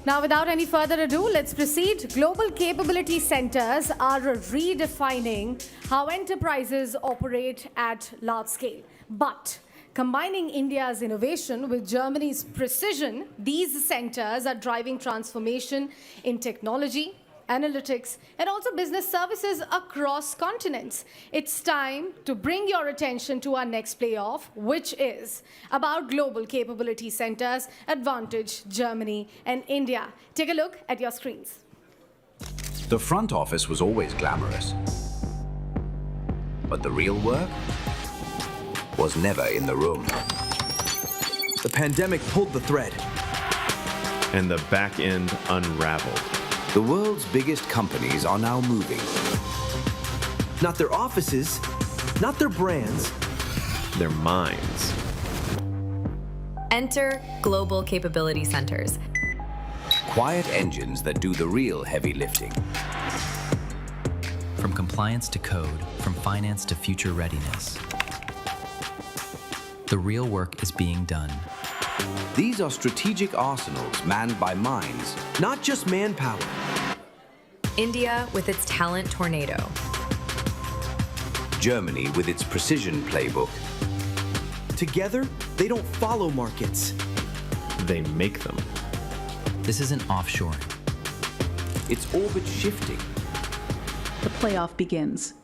Now, without any further ado, let's proceed. Global capability centers are redefining how enterprises operate at large scale. But combining India's innovation with Germany's precision, these centers are driving transformation in technology, analytics, and also business services across continents. It's time to bring your attention to our next playoff, which is about global capability centers, Advantage, Germany, and India. Take a look at your screens. The front office was always glamorous, but the real work was never in the room. The pandemic pulled the thread, and the back end unraveled. The world's biggest companies are now moving. Not their offices, not their brands, Their minds. Enter Global Capability Centers. Quiet engines that do the real heavy lifting. From compliance to code, from finance to future readiness. The real work is being done. These are strategic arsenals manned by minds. not just manpower. India with its talent tornado. Germany with its precision playbook. Together, they don't follow markets. They make them. This isn't offshoring. Its orbit shifting. The playoff begins.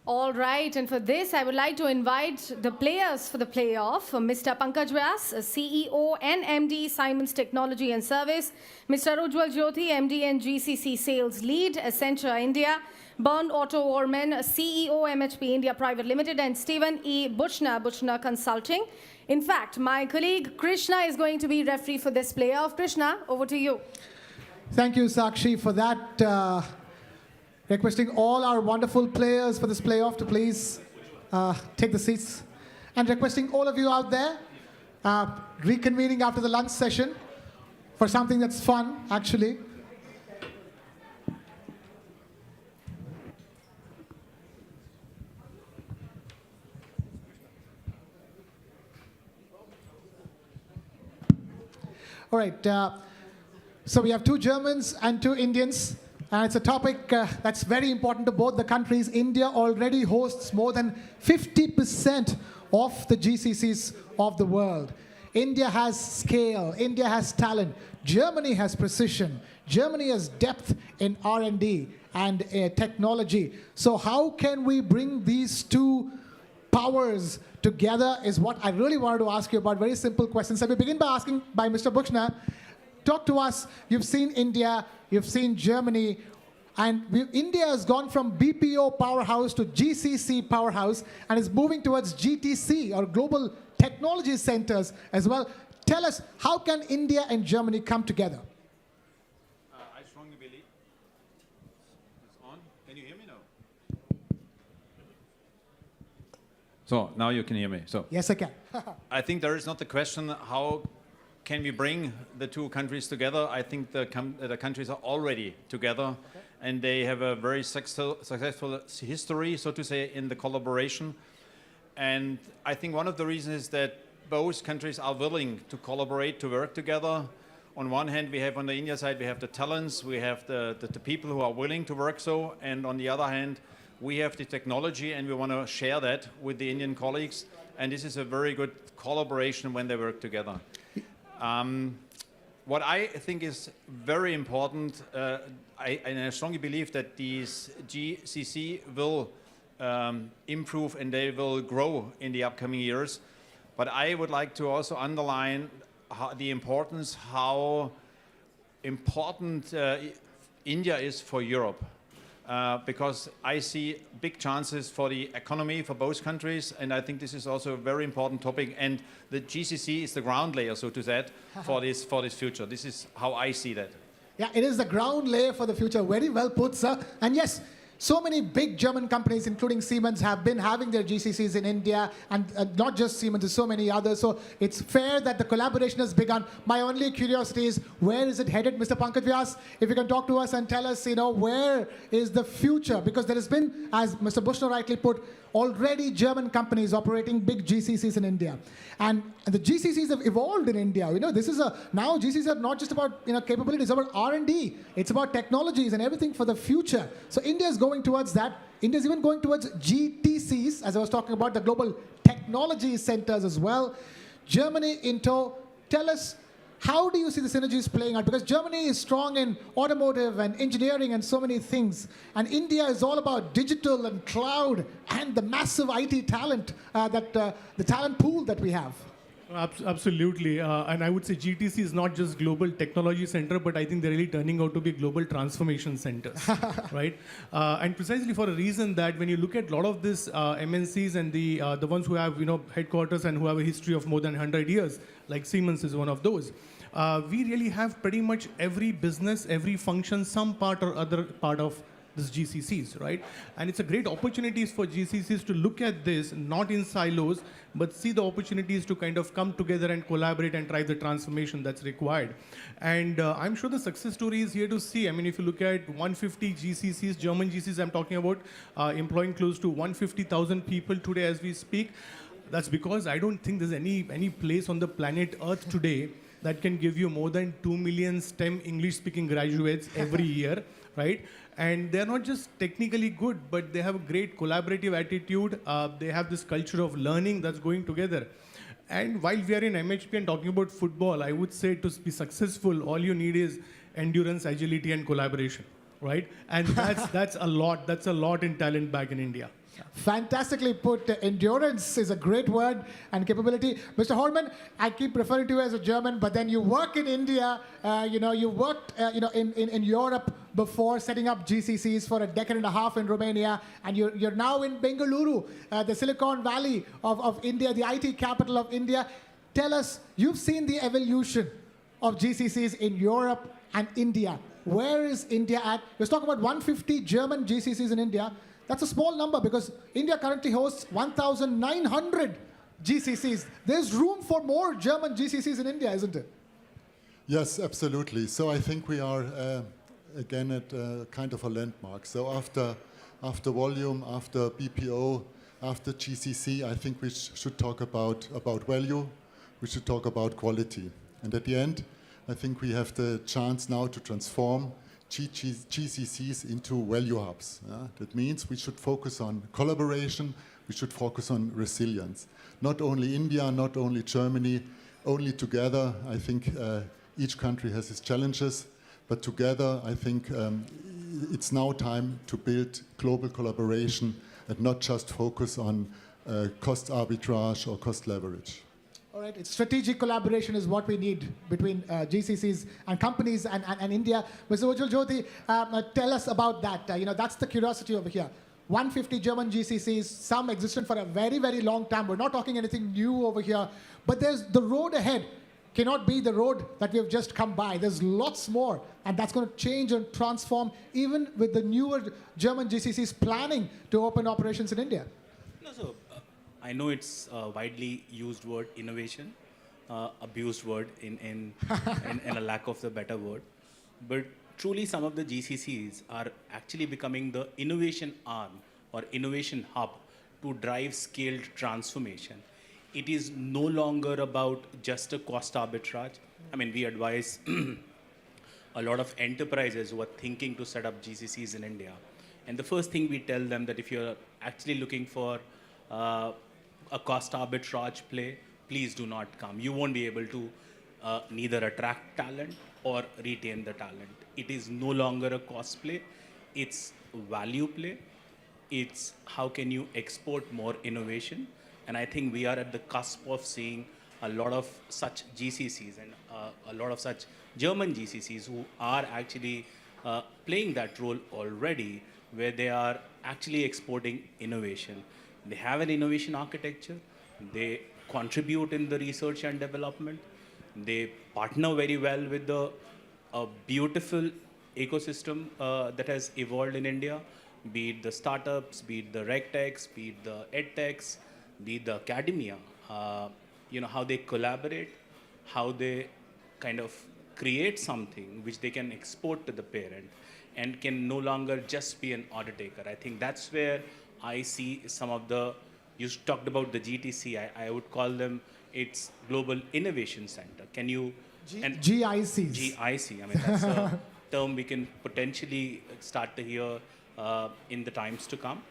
All right, and for this, I would like to invite the players for the playoff, Mr. Pankaj Vyas, CEO and MD, Siemens Technology and Service, Mr. Ujjwal Jyoti, MD and GCC Sales Lead, Accenture India, Bernd Otto Orman, CEO, MHP India Private Limited, and Stephen E. Buchner Consulting. In fact, my colleague Krishna is going to be referee for this playoff. Krishna, over to you. Thank you, Sakshi, for that. Requesting all our wonderful players for this playoff to please take the seats. And requesting all of you out there, reconvening after the lunch session for something that's fun, actually. All right, so we have 2 Germans and 2 Indians. It's a topic that's very important to both the countries. India already hosts more than 50% of the GCCs of the world. India has scale. India has talent. Germany has precision. Germany has depth in R&D and technology. So how can we bring these 2 powers together is what I really wanted to ask you about. Very simple questions. So we begin by asking by Mr. Buchner. Talk to us. You've seen India, you've seen Germany, and India has gone from BPO powerhouse to GCC powerhouse and is moving towards GTC, or Global Technology Centers as well. Tell us, how can India and Germany come together? I strongly believe it's on. Can you hear me now? So now you can hear me. So Yes, I can. I think there is not the question how can we bring the 2 countries together. I think the countries are already together, and they have a very successful history, so to say, in the collaboration. And I think one of the reasons is that both countries are willing to collaborate, to work together. On one hand, we have on the India side, we have the talents, we have the people who are willing to work so, and on the other hand, we have the technology, and we want to share that with the Indian colleagues. And this is a very good collaboration when they work together. What I think is very important, and I strongly believe that these GCC will improve and they will grow in the upcoming years. But I would like to also underline the importance, how important India is for Europe. Because I see big chances for the economy for both countries, and I think this is also a very important topic. And the GCC is the ground layer, so to say, for this future. This is how I see that. Yeah, it is the ground layer for the future. Very well put, sir. And yes, so many big German companies, including Siemens, have been having their GCCs in India, and not just Siemens, there's so many others. So it's fair that the collaboration has begun. My only curiosity is, where is it headed, Mr. Pankaj Vyas? If you can talk to us and tell us, where is the future? Because there has been, as Mr. Buchner rightly put, already German companies operating big GCCs in India. And the GCCs have evolved in India. This is now GCCs are not just about capabilities, it's about R&D. It's about technologies and everything for the future. So India is going towards that. India is even going towards GTCs, as I was talking about, the global technology centers as well. Germany in tow. Tell us, how do you see the synergies playing out? Because Germany is strong in automotive and engineering and so many things. And India is all about digital and cloud and the massive IT talent, the talent pool that we have. Absolutely. And I would say GTC is not just global technology center, but I think they're really turning out to be global transformation centers, right? And precisely for a reason that when you look at a lot of these MNCs and the ones who have headquarters and who have a history of more than 100 years, like Siemens is one of those, we really have pretty much every business, every function, some part or other part of this GCCs, right? And it's a great opportunities for GCCs to look at this, not in silos, but see the opportunities to kind of come together and collaborate and drive the transformation that's required. And I'm sure the success story is here to see. I mean, if you look at 150 GCCs, German GCCs I'm talking about, employing close to 150,000 people today as we speak, that's because I don't think there's any place on the planet Earth today that can give you more than 2 million STEM English-speaking graduates every year, right? And they're not just technically good, but they have a great collaborative attitude. They have this culture of learning that's going together. And while we are in MHP and talking about football, I would say to be successful, all you need is endurance, agility, and collaboration, right? And that's a lot. That's a lot in talent back in India. Fantastically put. Endurance is a great word, and capability. Mr. Horman, I keep referring to you as a German, but then you work in India. You worked in Europe before, setting up GCCs for a decade and a half in Romania, and you're now in Bengaluru, the Silicon Valley of India, the IT capital of India. Tell us, you've seen the evolution of GCCs in Europe and India. Where is India at? Let's talk about 150 German GCCs in India. That's a small number because India currently hosts 1,900 GCCs. There's room for more German GCCs in India, isn't it? Yes, absolutely. So I think we are again at kind of a landmark. So after volume, after BPO, after GCC, I think we should talk about value. We should talk about quality. And at the end, I think we have the chance now to transform GCCs into value hubs. That means we should focus on collaboration, we should focus on resilience. Not only India, not only Germany, only together. I think each country has its challenges, but together I think it's now time to build global collaboration and not just focus on cost arbitrage or cost leverage. All right, it's strategic collaboration is what we need between GCCs and companies and India. Mr. Ujjwal Jyoti, tell us about that. That's the curiosity over here. 150 German GCCs, some existed for a very, very long time. We're not talking anything new over here. But there's the road ahead cannot be the road that we have just come by. There's lots more, and that's going to change and transform even with the newer German GCCs planning to open operations in India. No, so I know it's a widely used word, innovation, abused word in a lack of the better word. But truly some of the GCCs are actually becoming the innovation arm or innovation hub to drive scaled transformation. It is no longer about just a cost arbitrage. I mean, we advise a lot of enterprises who are thinking to set up GCCs in India. And the first thing we tell them that if you're actually looking for a cost arbitrage play, please do not come. You won't be able to neither attract talent or retain the talent. It is no longer a cost play. It's value play. It's how can you export more innovation. And I think we are at the cusp of seeing a lot of such GCCs and a lot of such German GCCs who are actually playing that role already, where they are actually exporting innovation. They have an innovation architecture. They contribute in the research and development. They partner very well with the beautiful ecosystem that has evolved in India, be it the startups, be it the regtechs, be it the edtechs, be it the academia. How they collaborate, how they kind of create something which they can export to the parent and can no longer just be an order taker. I think that's where I see some of the, you talked about the GTC, I would call them, it's Global Innovation Center. Can you? GICs. GIC, I mean, that's a term we can potentially start to hear in the times to come.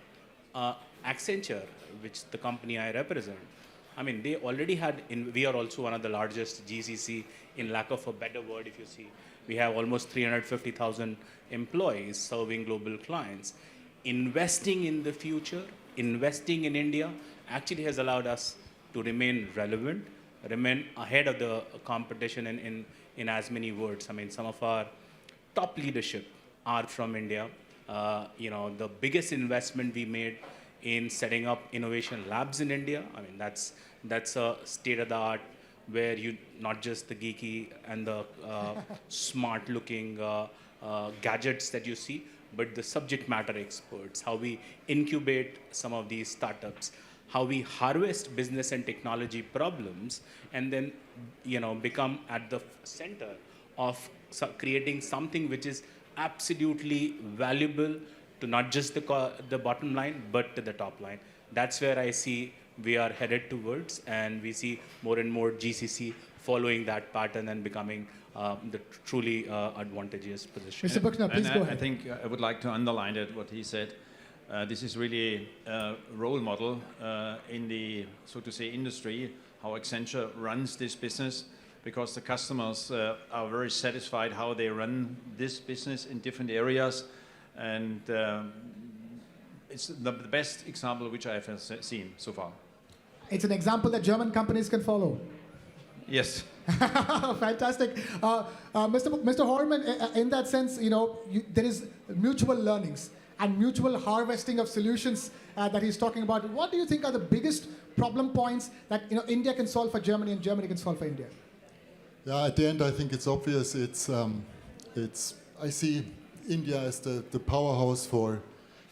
Accenture, which the company I represent, I mean, they already had, we are also one of the largest GCC, in lack of a better word, if you see. We have almost 350,000 employees serving global clients. Investing in the future, investing in India, actually has allowed us to remain relevant, remain ahead of the competition in as many words. I mean, some of our top leadership are from India. The biggest investment we made in setting up innovation labs in India, I mean, that's a state-of-the-art where you, not just the geeky and the smart-looking gadgets that you see, but the subject matter experts, how we incubate some of these startups, how we harvest business and technology problems, and then become at the center of creating something which is absolutely valuable to not just the bottom line, but to the top line. That's where I see we are headed towards, and we see more and more GCC following that pattern and becoming the truly advantageous position. Mr. Buchner, please go ahead. I think I would like to underline that what he said. This is really a role model in the, so to say, industry, how Accenture runs this business, because the customers are very satisfied how they run this business in different areas. And it's the best example which I have seen so far. It's an example that German companies can follow. Yes. Fantastic. Mr. Horman, in that sense, there is mutual learnings and mutual harvesting of solutions that he's talking about. What do you think are the biggest problem points that India can solve for Germany and Germany can solve for India? Yeah, at the end, I think it's obvious. I see India as the powerhouse for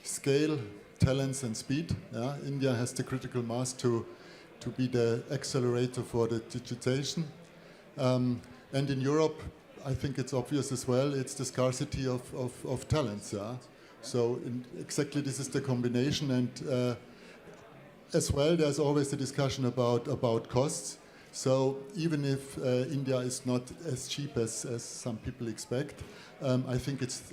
scale, talents, and speed. Yeah? India has the critical mass to be the accelerator for the digitization. And in Europe, I think it's obvious as well, it's the scarcity of talents. Yeah? So exactly this is the combination. And as well, there's always a discussion about costs. So even if India is not as cheap as some people expect, I think it's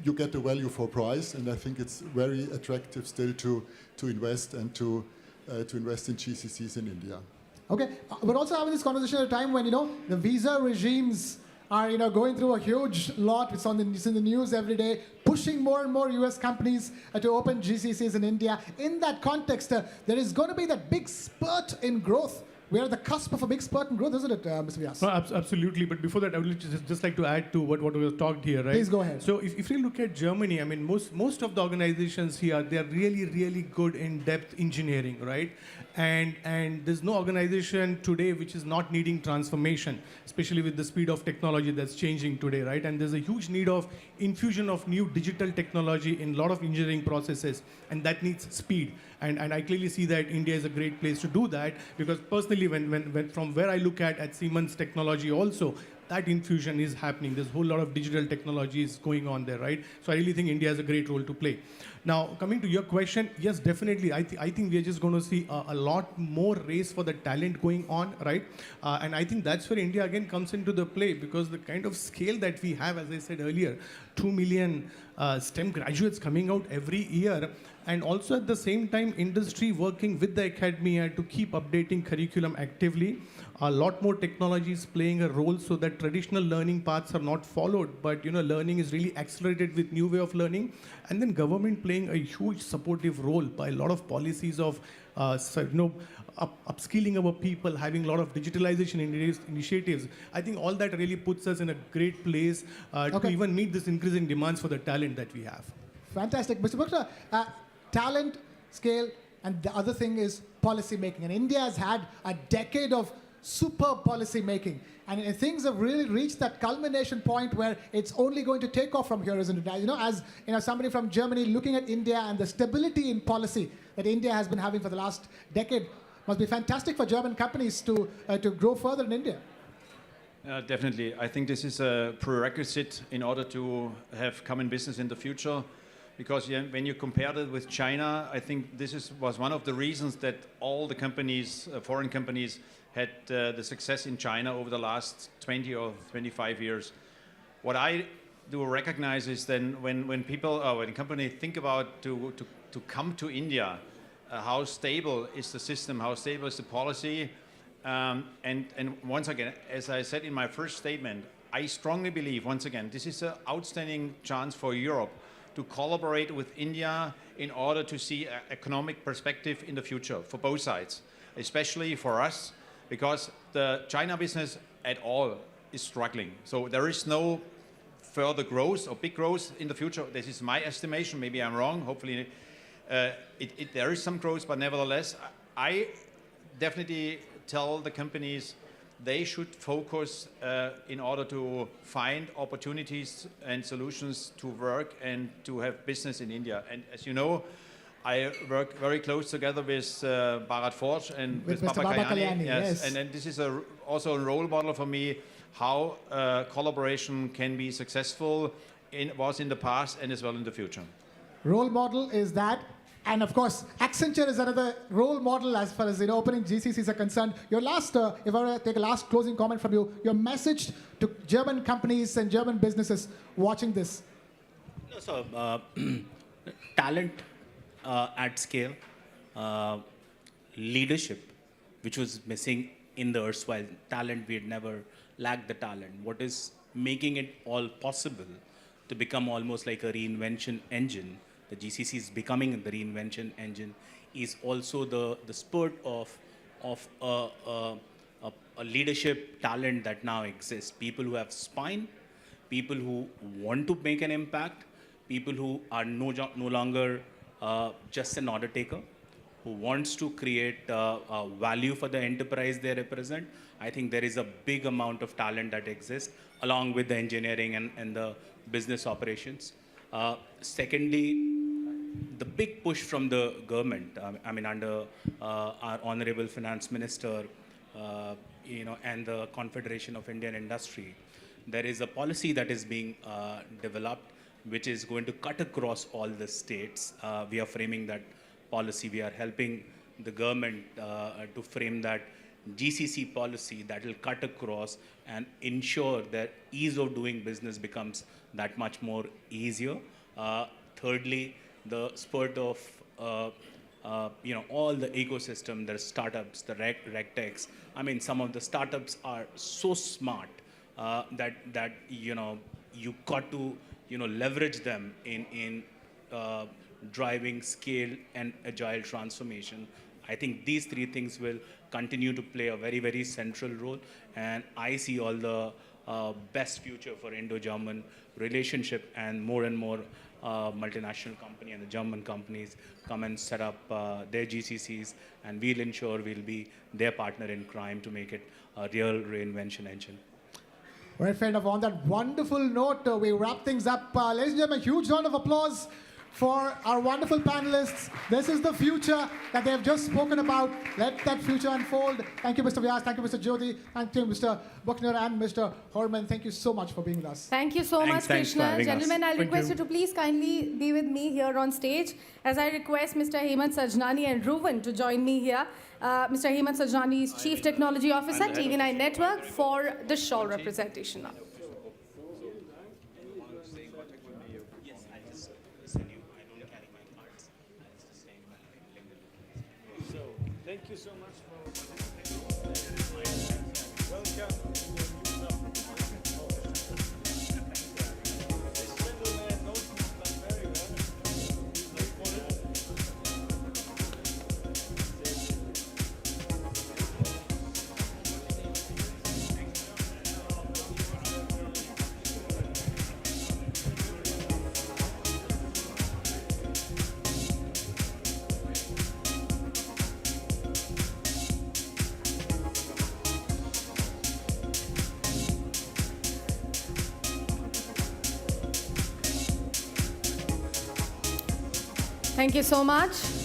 you get the value for price, and I think it's very attractive still to invest and to invest in GCCs in India. Okay, we're also having this conversation at a time when the visa regimes are going through a huge lot. It's in the news every day, pushing more and more US companies to open GCCs in India. In that context, there is going to be that big spurt in growth. We are at the cusp of a big spurt in growth, isn't it, Mr. Vyas? No, absolutely. But before that, I would just like to add to what was talked here, right? Please go ahead. So if you look at Germany, I mean, most of the organizations here, they are really, really good in depth engineering, right? And there's no organization today which is not needing transformation, especially with the speed of technology that's changing today, right? And there's a huge need of infusion of new digital technology in a lot of engineering processes, and that needs speed. And I clearly see that India is a great place to do that, because personally, when from where I look at Siemens technology also, that infusion is happening. There's a whole lot of digital technologies going on there, right? So I really think India has a great role to play. Now, coming to your question, yes, definitely. I think we're just going to see a lot more race for the talent going on, right? And I think that's where India again comes into the play, because the kind of scale that we have, as I said earlier, 2 million STEM graduates coming out every year, and also at the same time, industry working with the academia to keep updating curriculum actively. A lot more technologies playing a role so that traditional learning paths are not followed, but learning is really accelerated with new way of learning. And then government playing a huge supportive role by a lot of policies of upskilling our people, having a lot of digitalization initiatives. I think all that really puts us in a great place to even meet this increasing demands for the talent that we have. Fantastic. Mr. Buchner, talent, scale, and the other thing is policy making. And India has had a decade of superb policy making. And things have really reached that culmination point where it's only going to take off from here, isn't it? As somebody from Germany looking at India and the stability in policy that India has been having for the last decade must be fantastic for German companies to grow further in India. Definitely. I think this is a prerequisite in order to have common business in the future. because when you compared it with China, I think was one of the reasons that all the companies, foreign companies, had the success in China over the last 20 or 25 years. What I do recognize is then when people, when companies think about to come to India, how stable is the system, how stable is the policy, and once again, as I said in my first statement, I strongly believe, once again, this is an outstanding chance for Europe to collaborate with India in order to see an economic perspective in the future for both sides, especially for us, because the China business at all is struggling. So there is no further growth or big growth in the future. This is my estimation. Maybe I'm wrong. Hopefully there is some growth, but nevertheless, I definitely tell the companies they should focus in order to find opportunities and solutions to work and to have business in India. And as you know, I work very close together with Bharat Forge and with Mr. Baba Baba Kalyani. Kalyani, yes. And this is also a role model for me, how collaboration can be successful, was in the past and as well in the future. Role model is that. And of course, Accenture is another role model as far as opening GCCs are concerned. Your last, if I were to take a last closing comment from you, your message to German companies and German businesses watching this. No, so, talent at scale, leadership, which was missing in the erstwhile talent, we had never lacked the talent. What is making it all possible to become almost like a reinvention engine, the GCC is becoming the reinvention engine, is also the spurt of a leadership talent that now exists. People who have spine, people who want to make an impact, people who are no longer just an order taker, who wants to create value for the enterprise they represent. I think there is a big amount of talent that exists along with the engineering and the business operations. Secondly, the big push from the government, I mean under our Honorable Finance Minister, and the Confederation of Indian Industry, there is a policy that is being developed which is going to cut across all the states. We are framing that policy. We are helping the government to frame that GCC policy that will cut across and ensure that ease of doing business becomes that much more easier. Thirdly, the spurt of all the ecosystem, the startups, the regtechs. I mean, some of the startups are so smart that you got to leverage them in driving scale and agile transformation. I think these three things will continue to play a very, very central role, and I see all the best future for Indo-German relationship, and more multinational company and the German companies come and set up their GCCs, and we'll ensure we'll be their partner in crime to make it a real reinvention engine. Right, fair enough. On that wonderful note, we wrap things up. Ladies and gentlemen, a huge round of applause for our wonderful panelists. This is the future that they have just spoken about. Let that future unfold. Thank you, Mr. Vyas. Thank you, Mr. Jyoti. Thank you, Mr. Buckner and Mr. Horman. Thank you so much for being with us. Thank you so much, Krishna. Gentlemen, I'll request you to please kindly be with me here on stage as I request Mr. Hemant Sajnani and Ruven to join me here. Mr. Hemant Sajnani is Chief Technology Officer, TV9 Network, for the shawl representation now. Thank you so much for welcome. Thank you so much.